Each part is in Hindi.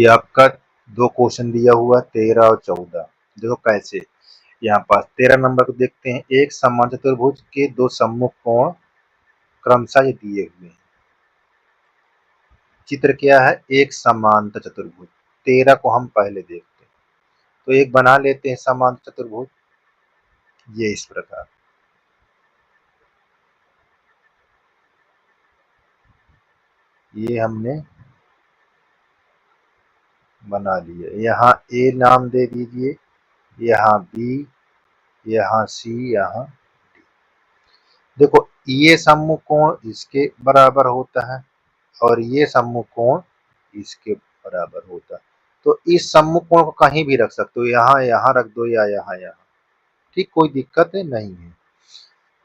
ये आपका दो क्वेश्चन दिया हुआ 13 और 14। देखो कैसे, यहाँ पास 13 नंबर को देखते हैं। एक समान चतुर्भुज के दो सम्मुख कोण क्रमशः ये दिए हुए हैं। चित्र क्या है, एक समांतर चतुर्भुज। 13 को हम पहले देखते हैं, तो एक बना लेते हैं समांतर चतुर्भुज। ये इस प्रकार, ये हमने बना लिया। यहाँ ए नाम दे दीजिए, यहाँ बी, यहाँ सी, यहाँ डी। देखो ये सम्मुख कोण इसके बराबर होता है और ये सम्मुख कोण इसके बराबर होता है। तो इस सम्मुख कोण को कहीं भी रख सकते हो, यहाँ रख दो या यहाँ। ठीक, कोई दिक्कत नहीं है।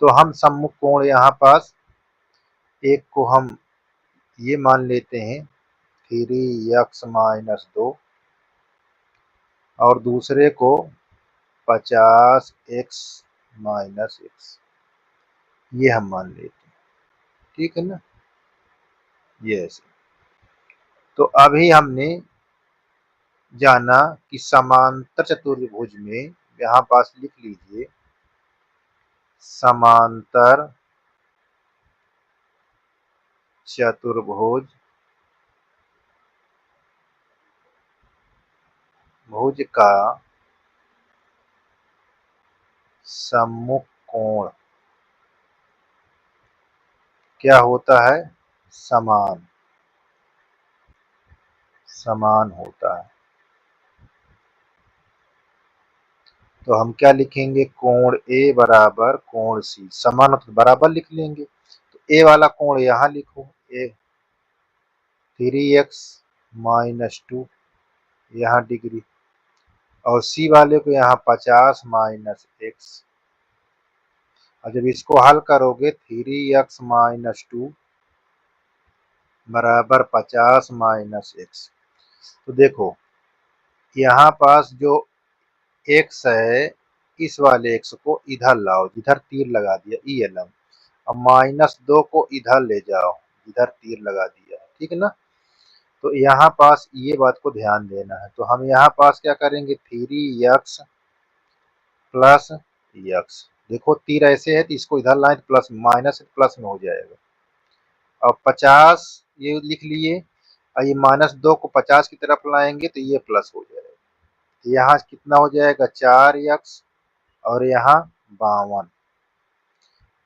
तो हम सम्मुख कोण यहाँ पास एक को हम ये मान लेते हैं 3x-2 और दूसरे को 50x-x, ये हम मान लेते हैं। ठीक है ना, ये ऐसे। तो अभी हमने जाना कि समांतर चतुर्भुज में, यहाँ पास लिख लीजिए समांतर चतुर्भुज भुज का सम्मुख कोण क्या होता है, समान होता है। तो हम क्या लिखेंगे, कोण ए बराबर कोण सी, समान तो बराबर लिख लेंगे। तो ए वाला कोण यहाँ लिखो, ए 3x-2 यहाँ डिग्री, और सी वाले को यहाँ 50-x। और जब इसको हल करोगे 3x-2 बराबर 50-x, तो देखो यहाँ पास जो x है, इस वाले x को इधर लाओ, इधर तीर लगा दिया ELM, अब -2 को इधर ले जाओ, इधर तीर लगा दिया। ठीक है ना, तो यहाँ पास ये बात को ध्यान देना है। तो हम यहाँ पास क्या करेंगे, 3x प्लस x, देखो तीर ऐसे है तो इसको इधर लाए तो प्लस, माइनस प्लस में हो जाएगा। और 50 ये लिख लिए, और ये -2 को 50 की तरफ लाएंगे तो ये प्लस हो जाएगा। यहाँ कितना हो जाएगा, 4x, और यहाँ 52,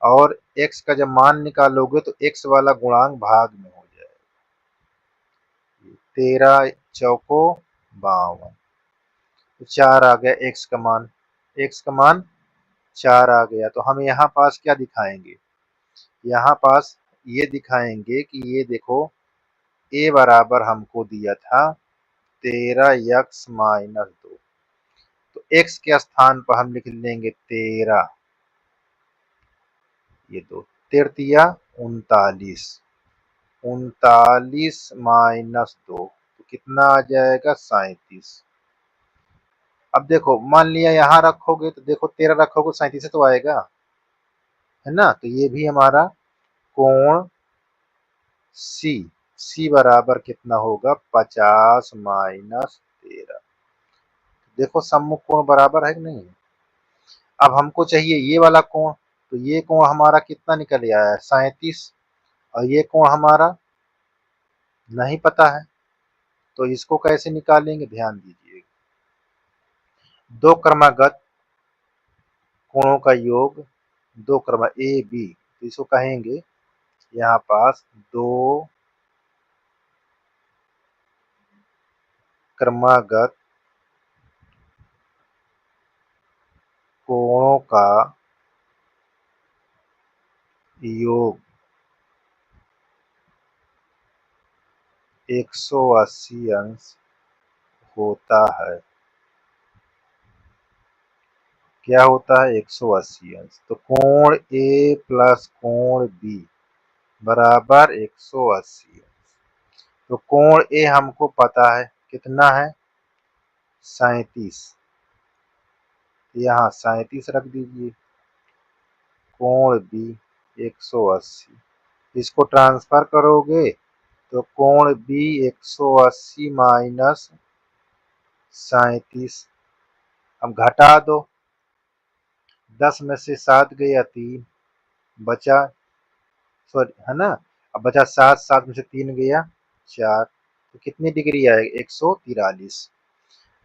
और x का जब मान निकालोगे तो x वाला गुणांक भाग में हो जाएगा। 13 चौको 52, 4 आ गया x का मान, x का मान 4 आ गया। तो हम यहाँ पास क्या दिखाएंगे, यहाँ पास ये दिखाएंगे कि ये देखो a बराबर हमको दिया था 13x-2, तो x के स्थान पर हम लिख लेंगे 13, ये 2 13 39, 39-2 तो कितना आ जाएगा, 37। अब देखो मान लिया यहाँ रखोगे तो देखो 13 रखोगे 37 तो आएगा, है ना। तो ये भी हमारा कोण सी बराबर कितना होगा, 50-13। देखो सम्मुख कोण बराबर है कि नहीं। अब हमको चाहिए ये वाला कोण, तो ये कोण हमारा कितना निकल आया है, 37, और ये कोण हमारा नहीं पता है। तो इसको कैसे निकालेंगे, ध्यान दीजिए। दो क्रमागत कोणों का योग, दो क्रम ए बी, तो इसको कहेंगे यहाँ पास दो क्रमागत कोणों का योग 180 अंश होता है। क्या होता है, 180 अंश। तो कोण ए प्लस कोण बी बराबर 180 अंश। तो कोण ए हमको पता है कितना है, 37, यहाँ 37 रख दीजिए। कोण बी 180, इसको ट्रांसफर करोगे तो कोण बी 180 माइनस 37। अब घटा दो, 10 में से 7 गया 3 बचा, सॉरी है ना, अब बचा 7, 7 में से 3 गया 4, तो कितनी डिग्री आएगी 143।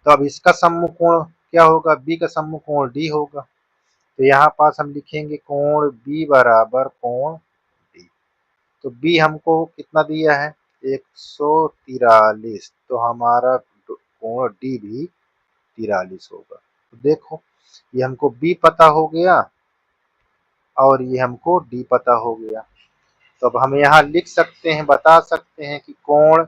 तो अब इसका सम्मुख कोण क्या होगा, बी का सम्मुख कोण डी होगा। तो यहाँ पास हम लिखेंगे कोण बी बराबर कोण डी। तो बी हमको कितना दिया है 143, तो हमारा कोण डी भी 43 होगा। तो देखो ये हमको बी पता हो गया और ये हमको डी पता हो गया। तो अब हम यहाँ लिख सकते हैं, बता सकते हैं कि कोण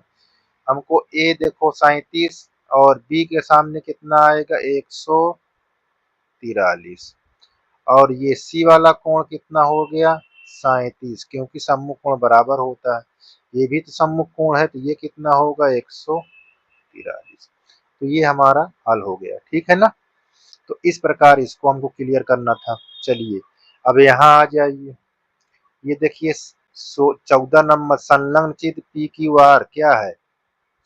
हमको ए देखो 37 और बी के सामने कितना आएगा 143, और ये सी वाला कोण कितना हो गया 37, क्योंकि सम्मुख कोण बराबर होता है, ये भी तो सम्मुख कोण है, तो ये कितना होगा 143। तो ये हमारा हल हो गया, ठीक है ना। तो इस प्रकार इसको हमको क्लियर करना था। चलिए अब यहाँ आ जाइए, ये देखिए 14 नंबर, संलग्न चित्र पी क्यू आर क्या है,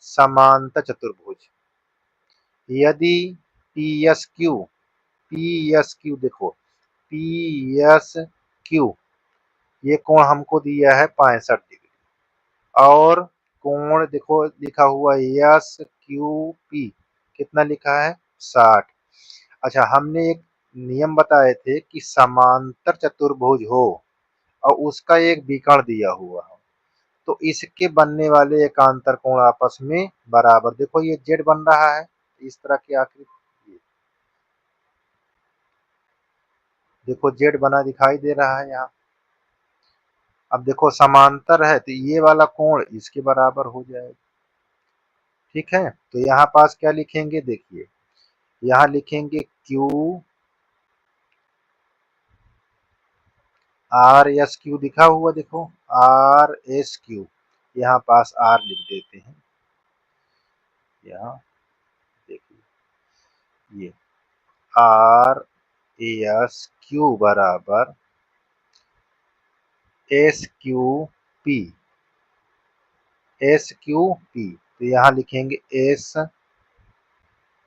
समांतर चतुर्भुज। यदि P S Q, P S Q देखो, पी एस क्यू ये कोण हमको दिया है 65 डिग्री, और कोण देखो लिखा हुआ एस क्यू पी कितना लिखा है 60। अच्छा हमने एक नियम बताए थे कि समांतर चतुर्भुज हो और उसका एक विकर्ण दिया हुआ हो, तो इसके बनने वाले एकांतर कोण आपस में बराबर, देखो ये जेड बन रहा है इस तरह की आकृति, देखो जेड बना दिखाई दे रहा है यहाँ। अब देखो समांतर है तो ये वाला कोण इसके बराबर हो जाएगा, ठीक है। तो यहाँ पास क्या लिखेंगे, देखिए यहाँ लिखेंगे क्यू आर एस क्यू दिखा हुआ, देखो आर एस क्यू, यहाँ पास आर लिख देते हैं, यहाँ देखिए ये आर एस क्यू बराबर S Q P, S Q P, तो यहाँ लिखेंगे एस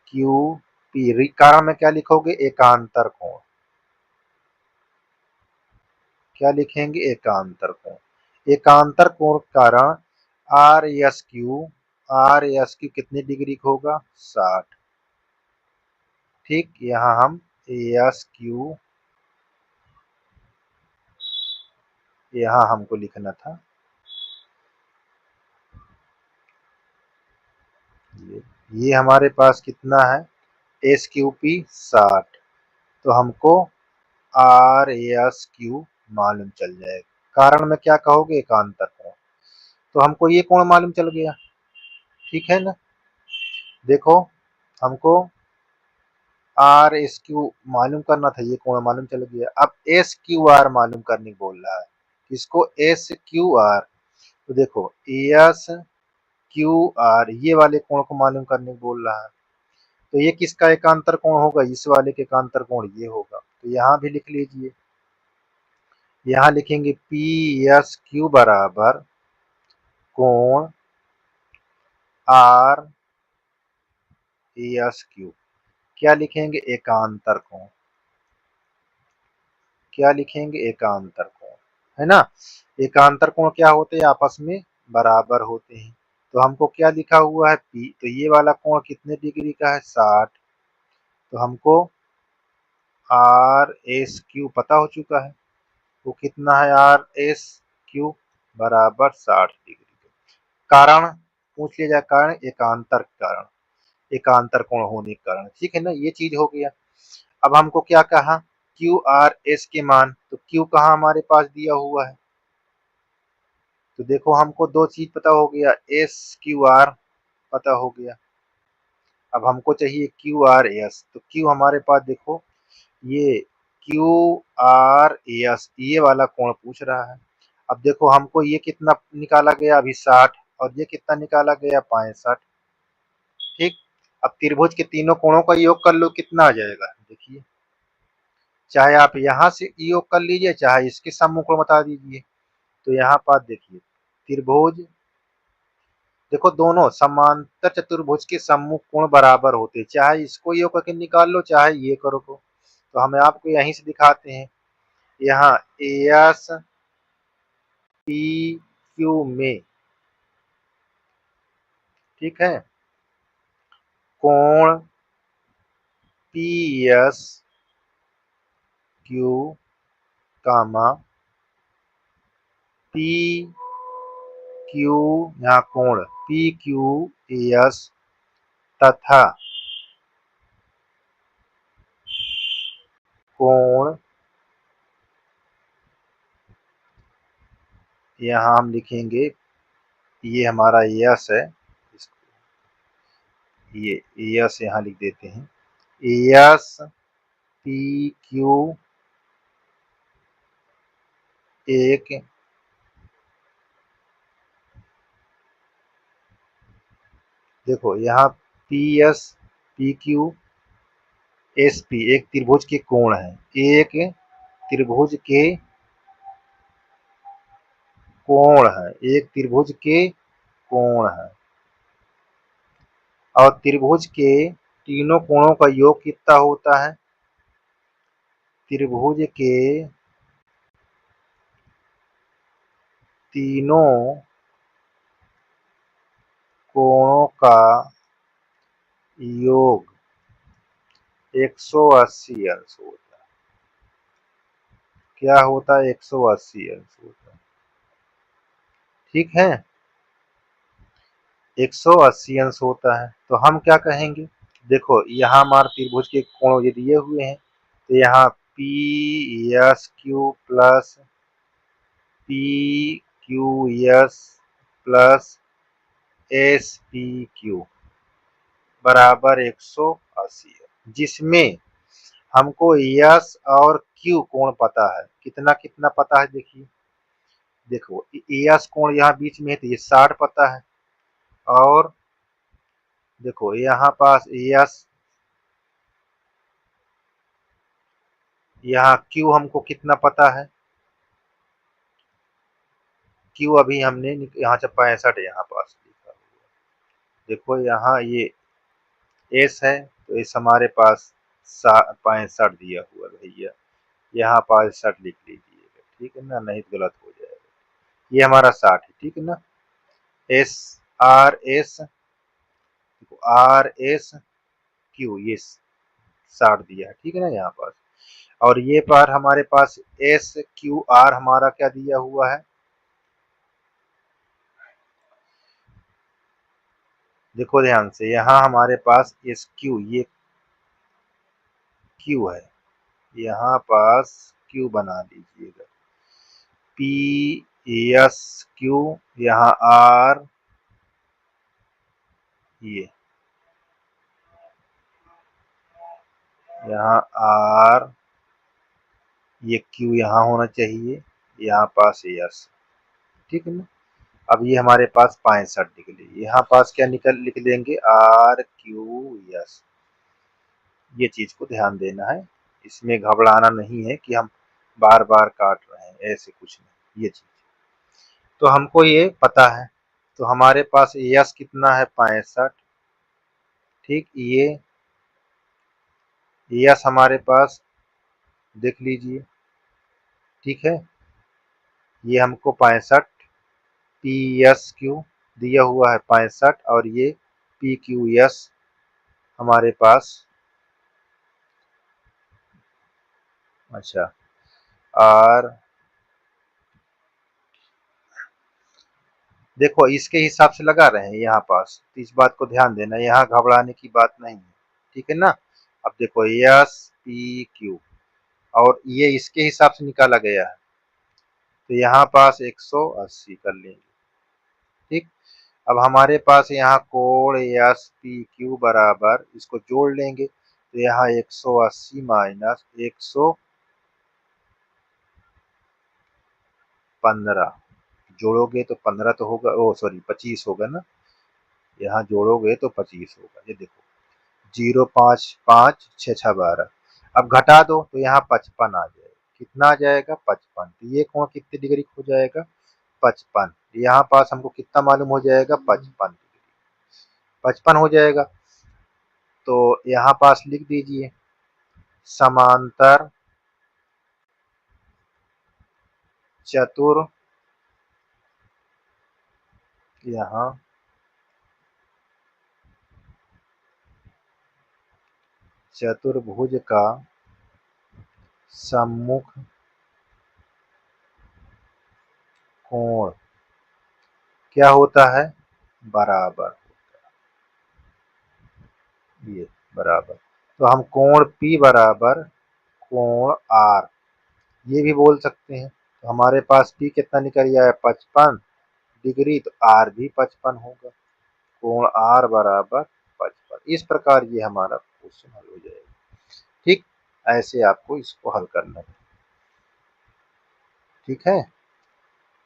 क्यू पी, कारण में क्या लिखोगे एकांतर कोण, क्या लिखेंगे एकांतर कोण, एकांतर कोण कारण R S Q, R S Q कितनी डिग्री का होगा 60, ठीक। यहाँ हम एस क्यू यहाँ हमको लिखना था, ये हमारे पास कितना है एस क्यू पी 60, तो हमको आर एस क्यू मालूम चल जाएगा। कारण में क्या कहोगे एकांतर कोण, तो हमको ये कोण मालूम चल गया, ठीक है ना। देखो हमको आर एस क्यू मालूम करना था, ये कोण मालूम चल गया। अब एस क्यू आर मालूम करने को बोल रहा है, किसको एस क्यू आर, तो देखो एस क्यू आर ये वाले कोण को मालूम करने को बोल रहा है, तो ये किसका एकांतर कोण होगा, इस वाले के एकांतर कोण ये होगा। तो यहाँ भी लिख लीजिए, यहाँ लिखेंगे पी एस क्यू बराबर कोण आर एस क्यू, क्या लिखेंगे एकांतर कोण, क्या लिखेंगे एकांतर कोण, है ना। एकांतर कोण क्या होते हैं आपस में बराबर होते हैं, तो हमको क्या लिखा हुआ है पी, तो ये वाला कोण कितने डिग्री का है 60, तो हमको आर एस क्यू पता हो चुका है, वो कितना है आर एस क्यू बराबर 60 डिग्री। कारण पूछ लिया जाए, कारण एकांतर, कारण एकांतर कोण होने के कारण, ठीक है ना, ये चीज हो गया। अब हमको क्या कहा क्यू आर एस के मान, तो क्यू कहाँ हमारे पास दिया हुआ है, तो देखो हमको दो चीज पता हो गया, एस क्यू आर पता हो गया, अब हमको चाहिए क्यू आर एस, तो क्यू हमारे पास देखो ये क्यू आर एस ये वाला कोण पूछ रहा है। अब देखो हमको ये कितना निकाला गया अभी 60, और ये कितना निकाला गया 65, ठीक। अब त्रिभुज के तीनों कोणों का योग कर लो, कितना आ जाएगा देखिए, चाहे आप यहाँ से योग कर लीजिए चाहे इसके सम्मुख को बता दीजिए। तो यहाँ पर देखिए त्रिभुज देखो दोनों समांतर चतुर्भुज के सम्मुख कोण बराबर होते, चाहे इसको ये करके निकाल लो चाहे ये करो तो हमें आपको यहीं से दिखाते हैं। यहाँ एस पी क्यू में, ठीक है, कोण पी एस क्यू कामा पी क्यू, यहाँ कोण पी क्यू एस तथा कोण, यहाँ हम लिखेंगे, ये हमारा एस है, ये एस यहाँ लिख देते हैं, एस पी क्यू एक देखो यहाँ P S P Q S P एक त्रिभुज के कोण है, एक त्रिभुज के कोण है, एक त्रिभुज के कोण है, और त्रिभुज के तीनों कोणों का योग कितना होता है? त्रिभुज के तीनों कोणों का योग 180 अंश होता है। क्या होता है? 180 अंश होता है, ठीक है, 180 अंश होता है। तो हम क्या कहेंगे, देखो यहाँ हमारे त्रिभुज के कोण ये दिए हुए हैं, तो यहाँ P S Q plus P Q S plus S P Q बराबर 180 है, जिसमें हमको एस और क्यू कोण पता है, कितना कितना पता है, देखिए, देखो एस कोण यहाँ बीच में है तो ये 60 पता है, और देखो यहाँ पास एस, यहाँ क्यू हमको कितना पता है, क्यू अभी हमने यहाँ से 65 यहाँ पास लिखा हुआ, देखो यहाँ ये एस है तो एस हमारे पास 65 दिया हुआ भैया, यहाँ 65 लिख लीजिएगा, ठीक है ना, नहीं तो गलत हो जाएगा, ये हमारा 60 है, ठीक है ना, S R S, R S Q ये 60 दिया है, ठीक है ना यहाँ पास, और ये पर हमारे पास एस क्यू आर हमारा क्या दिया हुआ है, देखो ध्यान से, यहाँ हमारे पास एस क्यू, ये क्यू है, यहाँ पास क्यू बना लीजिएगा, पी एस क्यू, यहाँ आर, ये यहाँ आर, ये क्यू यहाँ होना चाहिए, यहाँ पास एस, ठीक है ना। अब ये हमारे पास 65 निकले, यहाँ पास क्या निकल लिख देंगे, आर क्यू एस, ये चीज को ध्यान देना है, इसमें घबराना नहीं है कि हम बार बार काट रहे हैं, ऐसे कुछ नहीं, ये चीज तो हमको ये पता है, तो हमारे पास एस कितना है, 65, ठीक, ये एस हमारे पास देख लीजिए, ठीक है, ये हमको 65 पी एस क्यू दिया हुआ है 65, और ये पी क्यू एस हमारे पास, अच्छा, और देखो इसके हिसाब से लगा रहे हैं यहाँ पास, तो इस बात को ध्यान देना, यहाँ घबराने की बात नहीं है, ठीक है ना। अब देखो एस पी क्यू, और ये इसके हिसाब से निकाला गया है, तो यहाँ पास 180 कर लेंगे, ठीक। अब हमारे पास यहाँ कोण एस पी क्यू बराबर, इसको जोड़ लेंगे तो यहाँ 180 माइनस 115, जोड़ोगे तो 15 तो होगा, ओ सॉरी 25 होगा ना, यहाँ जोड़ोगे तो 25 होगा, ये देखो 0,5,5 6,6,12, अब घटा दो तो यहाँ 55 आ जाएगा, कितना आ जाएगा, 55, तो ये कोण कितने डिग्री हो जाएगा, 55, यहाँ पास हमको कितना मालूम हो जाएगा, 55 डिग्री, 55 हो जाएगा। तो यहाँ पास लिख दीजिए समांतर चतुर, यहाँ चतुर्भुज का सम्मुख कोण क्या होता है, बराबर, ये बराबर। तो हम कोण P बराबर कोण R ये भी बोल सकते हैं। तो हमारे पास P कितना निकल आया, 55 डिग्री, तो R भी 55 होगा, कोण R बराबर 55। इस प्रकार ये हमारा क्वेश्चन हल हो जाएगा। ठीक, ऐसे आपको इसको हल करना है। ठीक है,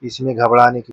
इसमें घबराने की